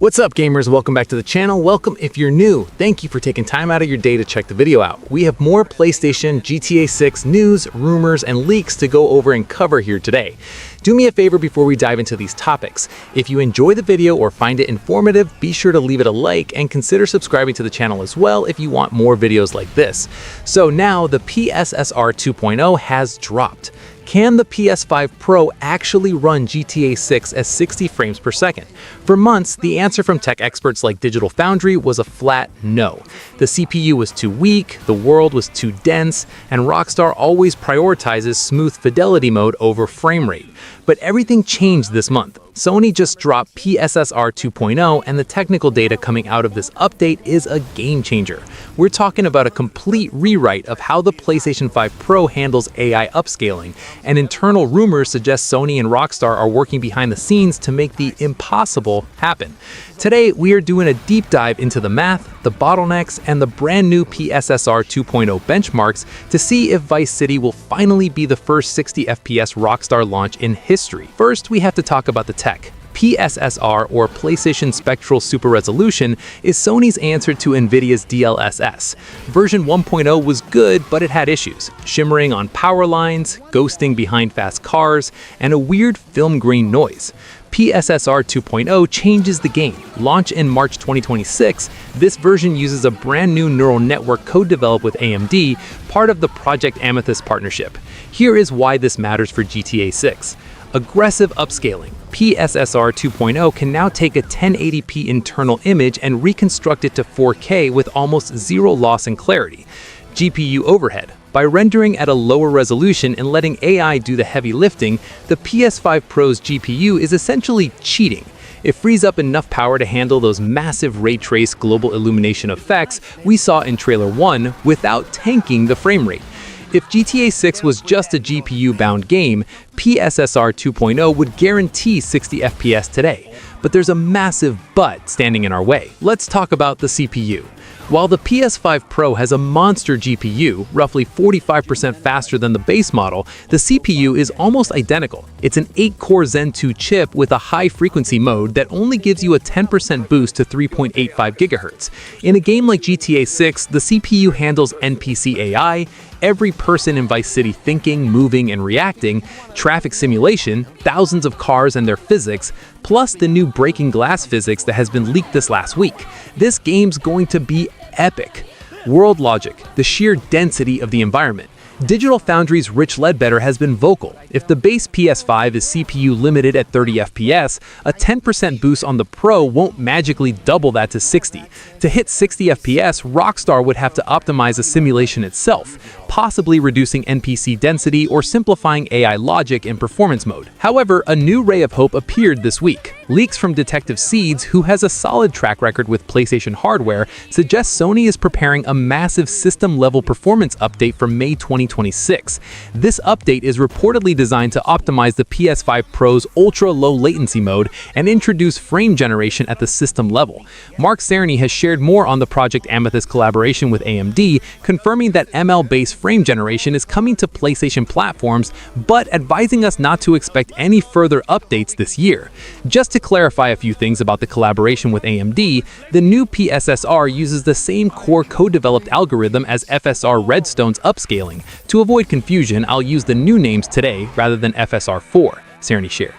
What's up, gamers? Welcome back to the channel. Welcome if you're new. Thank you for taking time out of your day to check the video out. We have more PlayStation GTA 6 news, rumors, and leaks to go over and cover here today. Do me a favor before we dive into these topics. If you enjoy the video or find it informative, be sure to leave it a like and consider subscribing to the channel as well if you want more videos like this. So now the PSSR 2.0 has dropped. Can the PS5 Pro actually run GTA 6 at 60 frames per second? For months, the answer from tech experts like Digital Foundry was a flat no. The CPU was too weak, the world was too dense, and Rockstar always prioritizes smooth fidelity mode over frame rate. But everything changed this month. Sony just dropped PSSR 2.0, and the technical data coming out of this update is a game changer. We're talking about a complete rewrite of how the PlayStation 5 Pro handles AI upscaling, and internal rumors suggest Sony and Rockstar are working behind the scenes to make the impossible happen. Today, we are doing a deep dive into the math, the bottlenecks, and the brand new PSSR 2.0 benchmarks to see if Vice City will finally be the first 60 FPS Rockstar launch in history. First, we have to talk about the tech. PSSR, or PlayStation Spectral Super Resolution, is Sony's answer to NVIDIA's DLSS. Version 1.0 was good, but it had issues: shimmering on power lines, ghosting behind fast cars, and a weird film grain noise. PSSR 2.0 changes the game. Launch in March 2026, this version uses a brand new neural network co-developed with AMD, part of the Project Amethyst partnership. Here is why this matters for GTA 6. Aggressive upscaling. PSSR 2.0 can now take a 1080p internal image and reconstruct it to 4K with almost zero loss in clarity. GPU overhead. By rendering at a lower resolution and letting AI do the heavy lifting, the PS5 Pro's GPU is essentially cheating. It frees up enough power to handle those massive ray trace global illumination effects we saw in Trailer 1 without tanking the frame rate. If GTA 6 was just a GPU-bound game, PSSR 2.0 would guarantee 60 FPS today. But there's a massive but standing in our way. Let's talk about the CPU. While the PS5 Pro has a monster GPU, roughly 45% faster than the base model, the CPU is almost identical. It's an 8-core Zen 2 chip with a high-frequency mode that only gives you a 10% boost to 3.85 GHz. In a game like GTA 6, the CPU handles NPC AI, every person in Vice City thinking, moving, and reacting, traffic simulation, thousands of cars and their physics, plus the new breaking glass physics that has been leaked this last week. This game's going to be epic. World logic, the sheer density of the environment. Digital Foundry's Rich Ledbetter has been vocal. If the base PS5 is CPU limited at 30 FPS, a 10% boost on the Pro won't magically double that to 60. To hit 60 FPS, Rockstar would have to optimize the simulation itself, possibly reducing NPC density or simplifying AI logic in performance mode. However, a new ray of hope appeared this week. Leaks from Detective Seeds, who has a solid track record with PlayStation hardware, suggest Sony is preparing a massive system-level performance update for May 2026. This update is reportedly designed to optimize the PS5 Pro's ultra-low latency mode and introduce frame generation at the system level. Mark Cerny has shared more on the Project Amethyst collaboration with AMD, confirming that ML-based frame generation is coming to PlayStation platforms, but advising us not to expect any further updates this year. Just to clarify a few things about the collaboration with AMD, the new PSSR uses the same core co-developed algorithm as FSR Redstone's upscaling. To avoid confusion, I'll use the new names today rather than FSR 4, Cerny shared.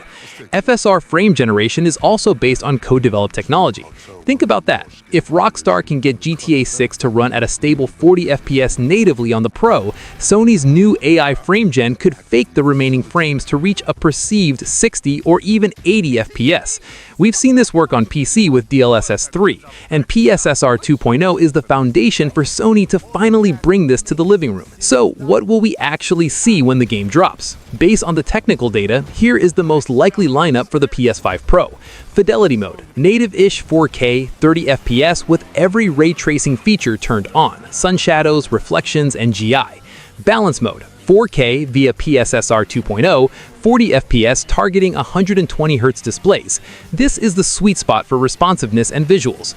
FSR frame generation is also based on co-developed technology. Think about that. If Rockstar can get GTA 6 to run at a stable 40 FPS natively on the Pro, Sony's new AI frame gen could fake the remaining frames to reach a perceived 60 or even 80 FPS. We've seen this work on PC with DLSS 3, and PSSR 2.0 is the foundation for Sony to finally bring this to the living room. So, what will we actually see when the game drops? Based on the technical data, here is the most likely lineup for the PS5 Pro. Fidelity mode, native-ish 4K, 30 FPS with every ray tracing feature turned on, sun shadows, reflections, and GI. Balance mode, 4K via PSSR 2.0, 40 FPS targeting 120Hz displays. This is the sweet spot for responsiveness and visuals.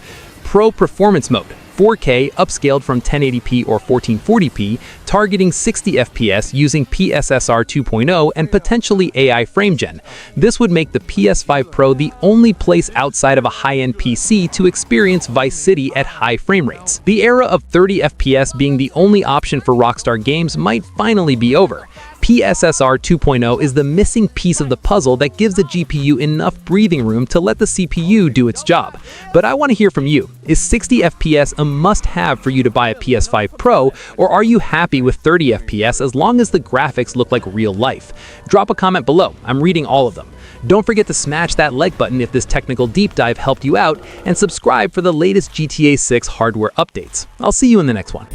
Pro Performance Mode, 4K upscaled from 1080p or 1440p, targeting 60 FPS using PSSR 2.0 and potentially AI frame gen. This would make the PS5 Pro the only place outside of a high-end PC to experience Vice City at high frame rates. The era of 30 FPS being the only option for Rockstar Games might finally be over. PSSR 2.0 is the missing piece of the puzzle that gives the GPU enough breathing room to let the CPU do its job. But I want to hear from you. Is 60 FPS a must-have for you to buy a PS5 Pro, or are you happy with 30 FPS as long as the graphics look like real life? Drop a comment below. I'm reading all of them. Don't forget to smash that like button if this technical deep dive helped you out, and subscribe for the latest GTA 6 hardware updates. I'll see you in the next one.